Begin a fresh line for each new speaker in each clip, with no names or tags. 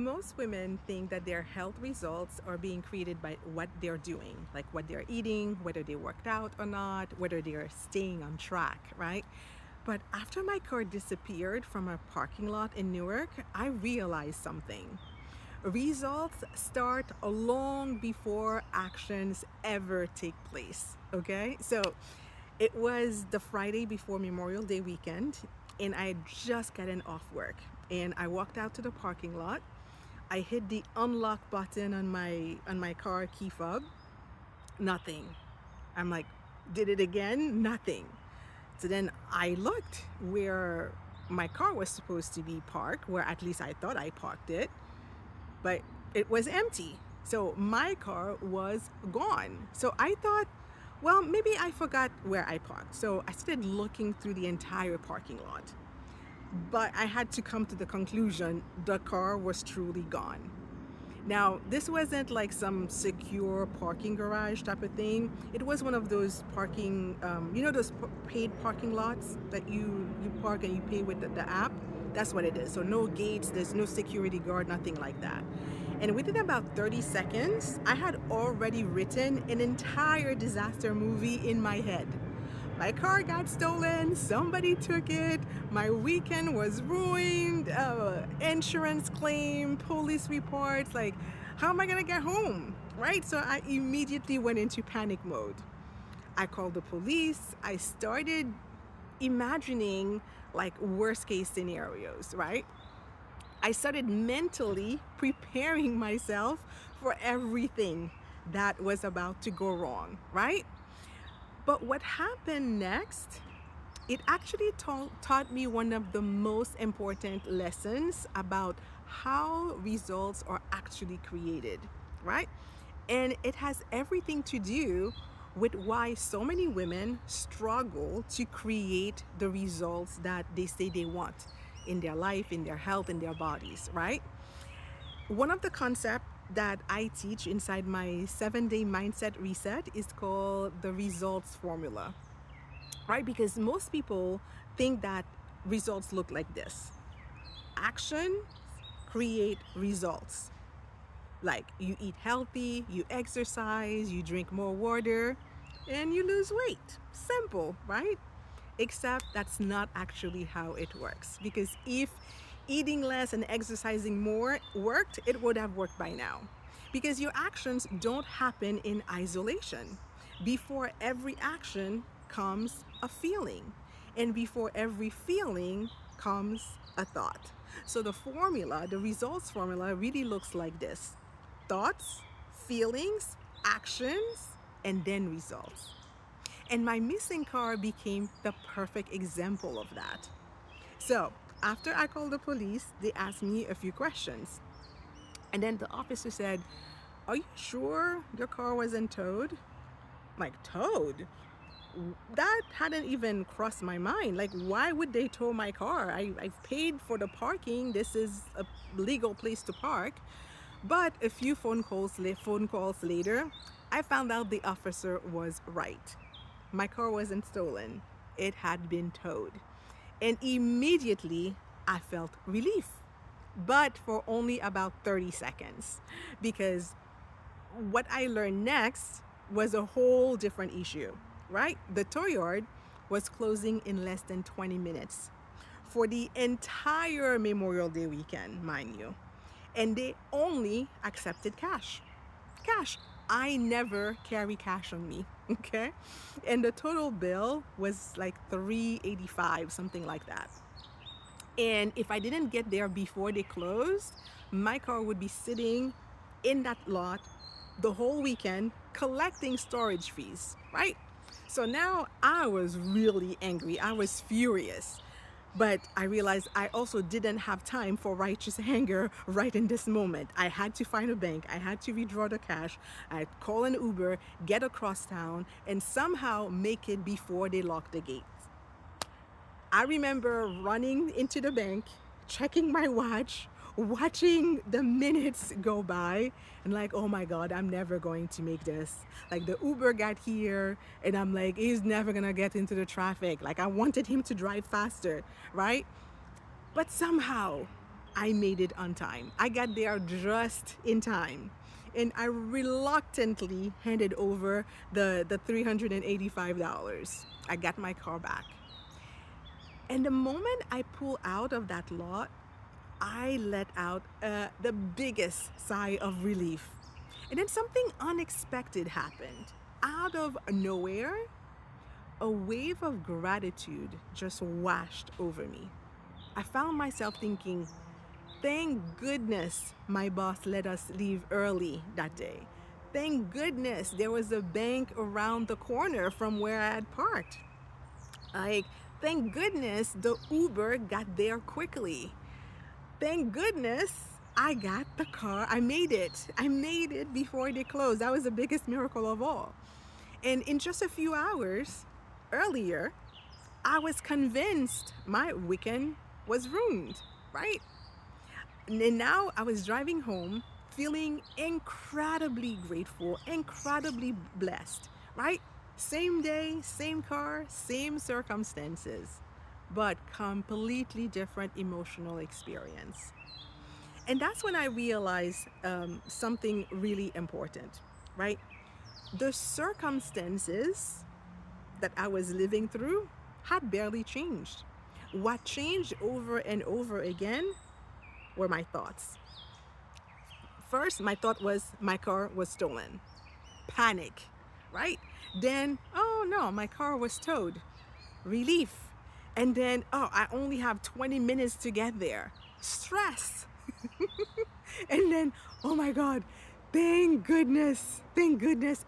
Most women think that their health results are being created by what they're doing, like what they're eating, whether they worked out or not, whether they're staying on track, right? But after my car disappeared from a parking lot in Newark, I realized something. Results start long before actions ever take place, okay? So it was the Friday before Memorial Day weekend, and I had just gotten off work. And I walked out to the parking lot. I hit the unlock button on my car key fob. Nothing. I'm like, did it again? Nothing. So then I looked where my car was supposed to be parked, where at least I thought I parked it, but it was empty. So my car was gone. So I thought, well, maybe I forgot where I parked. So I started looking through the entire parking lot. But I had to come to the conclusion the car was truly gone. Now, this wasn't like some secure parking garage type of thing. It was one of those parking, those paid parking lots that you park and you pay with the app. That's what it is. So no gates, there's no security guard, nothing like that. And within about 30 seconds, I had already written an entire disaster movie in my head. My car got stolen, somebody took it, my weekend was ruined, insurance claim, police reports, like, how am I gonna get home, right? So I immediately went into panic mode. I called the police, I started imagining like worst case scenarios, right? I started mentally preparing myself for everything that was about to go wrong, right? But what happened next, it actually taught me one of the most important lessons about how results are actually created, right? And it has everything to do with why so many women struggle to create the results that they say they want in their life, in their health, in their bodies, right? One of the concepts that I teach inside my 7-day mindset reset is called the results formula, right? Because most people think that results look like this: action create results. Like you eat healthy, you exercise, you drink more water, and you lose weight. Simple, right? Except that's not actually how it works. Because if eating less and exercising more worked, it would have worked by now. Because your actions don't happen in isolation. Before every action comes a feeling, and before every feeling comes a thought. So the formula, the results formula, really looks like this: thoughts, feelings, actions, and then results. And my missing car became the perfect example of that. So, after I called the police, they asked me a few questions. And then the officer said, "Are you sure your car wasn't towed?" I'm like, towed? That hadn't even crossed my mind. Like, why would they tow my car? I've paid for the parking. This is a legal place to park. But a few phone calls later, I found out the officer was right. My car wasn't stolen. It had been towed. And immediately I felt relief, but for only about 30 seconds. Because what I learned next was a whole different issue, right? The tow yard was closing in less than 20 minutes for the entire Memorial Day weekend, mind you. And they only accepted cash. Cash. I never carry cash on me, okay? And the total bill was like $385, something like that. And if I didn't get there before they closed, my car would be sitting in that lot the whole weekend collecting storage fees, right? So now I was really angry. I was furious. But I realized I also didn't have time for righteous anger right in this moment. I had to find a bank. I had to withdraw the cash. I'd call an Uber, get across town, and somehow make it before they lock the gates. I remember running into the bank, checking my watch, watching the minutes go by, and like, oh my God, I'm never going to make this. Like the Uber got here, and I'm like, he's never gonna get into the traffic. Like I wanted him to drive faster, right? But somehow I made it on time. I got there just in time. And I reluctantly handed over the $385. I got my car back. And the moment I pull out of that lot, I let out the biggest sigh of relief. And then something unexpected happened. Out of nowhere, a wave of gratitude just washed over me. I found myself thinking, thank goodness my boss let us leave early that day. Thank goodness there was a bank around the corner from where I had parked. Like, thank goodness the Uber got there quickly. Thank goodness I got the car. I made it. I made it before they closed. That was the biggest miracle of all. And in just a few hours earlier, I was convinced my weekend was ruined, right? And now I was driving home feeling incredibly grateful, incredibly blessed, right? Same day, same car, same circumstances, but completely different emotional experience. And that's when I realized something really important, right? The circumstances that I was living through had barely changed. What changed over and over again were my thoughts. First, my thought was my car was stolen. Panic, right? Then, oh no, my car was towed. Relief. And then, oh, I only have 20 minutes to get there. Stress. And then, oh my God, thank goodness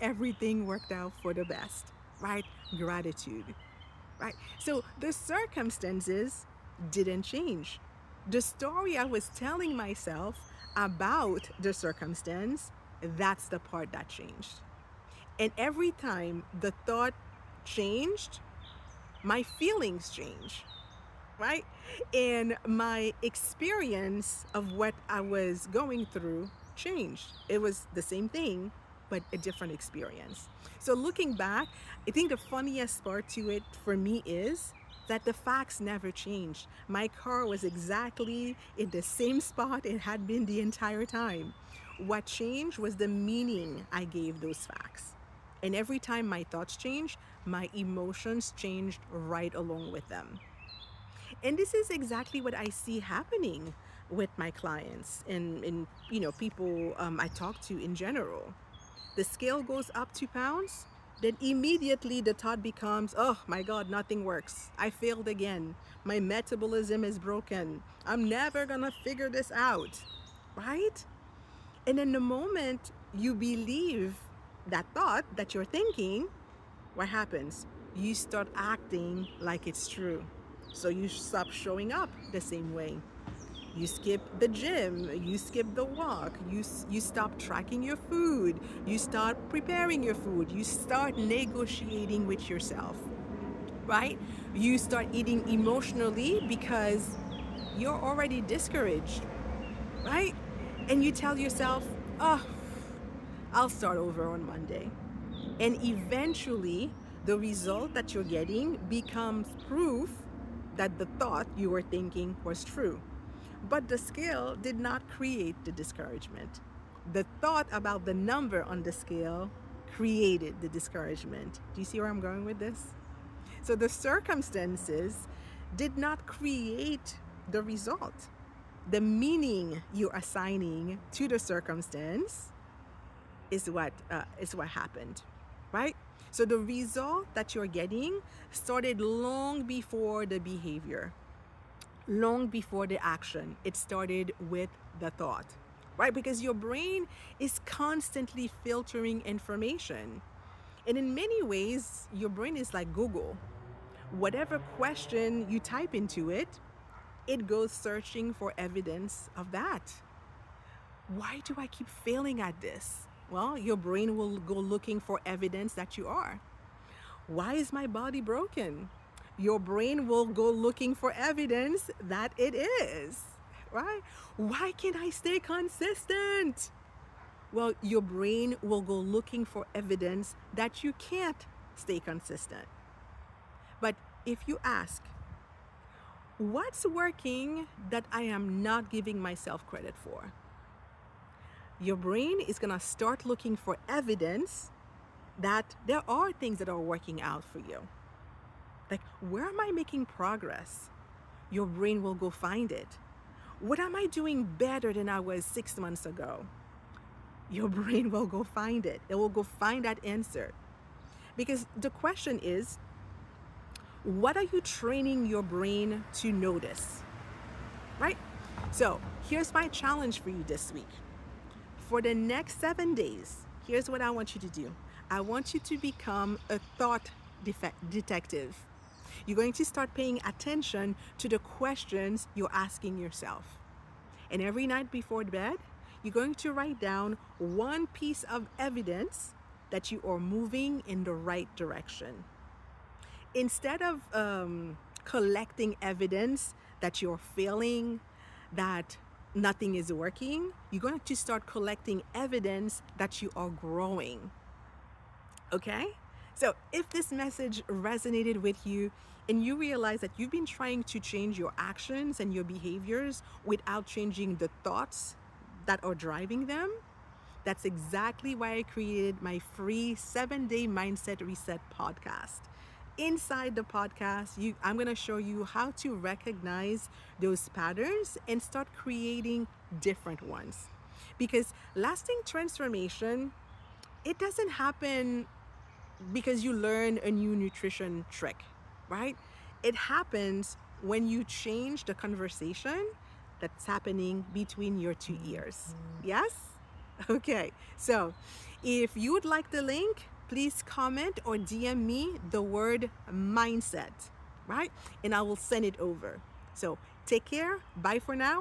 everything worked out for the best, right? Gratitude, right? So the circumstances didn't change. The story I was telling myself about the circumstance, that's the part that changed. And every time the thought changed, my feelings changed, right? And my experience of what I was going through changed. It was the same thing, but a different experience. So looking back, I think the funniest part to it for me is that the facts never changed. My car was exactly in the same spot it had been the entire time. What changed was the meaning I gave those facts. And every time my thoughts changed, my emotions changed right along with them. And this is exactly what I see happening with my clients and people I talk to in general. The scale goes up 2 pounds, then immediately the thought becomes, oh my God, nothing works. I failed again. My metabolism is broken. I'm never gonna figure this out, right? And then the moment you believe that thought that you're thinking, what happens? You start acting like it's true. So you stop showing up the same way. You skip the gym, you skip the walk, you stop tracking your food, you start preparing your food, you start negotiating with yourself, right? You start eating emotionally because you're already discouraged, right? And you tell yourself, oh, I'll start over on Monday. And eventually, the result that you're getting becomes proof that the thought you were thinking was true. But the scale did not create the discouragement. The thought about the number on the scale created the discouragement. Do you see where I'm going with this? So the circumstances did not create the result. The meaning you're assigning to the circumstance is what happened, right? So the result that you're getting started long before the behavior, long before the action. It started with the thought, right? Because your brain is constantly filtering information. And in many ways, your brain is like Google. Whatever question you type into it, it goes searching for evidence of that. Why do I keep failing at this? Well, your brain will go looking for evidence that you are. Why is my body broken? Your brain will go looking for evidence that it is, right? Why can't I stay consistent? Well, your brain will go looking for evidence that you can't stay consistent. But if you ask, What's working that I am not giving myself credit for? Your brain is going to start looking for evidence that there are things that are working out for you. Like, where am I making progress? Your brain will go find it. What am I doing better than I was 6 months ago? Your brain will go find it. It will go find that answer. Because the question is, what are you training your brain to notice? Right? So here's my challenge for you this week. For the next 7 days, here's what I want you to do. I want you to become a thought detective. You're going to start paying attention to the questions you're asking yourself. And every night before bed, you're going to write down one piece of evidence that you are moving in the right direction. Instead of collecting evidence that you're failing, that nothing is working, you're going to start collecting evidence that you are growing. Okay? So if this message resonated with you and you realize that you've been trying to change your actions and your behaviors without changing the thoughts that are driving them, that's exactly why I created my free 7-day Mindset Reset podcast. Inside the podcast, I'm going to show you how to recognize those patterns and start creating different ones. Because lasting transformation, it doesn't happen because you learn a new nutrition trick, right? It happens when you change the conversation that's happening between your two ears. Yes? Okay. So if you would like the link, please comment or DM me the word mindset, right? And I will send it over. So take care. Bye for now.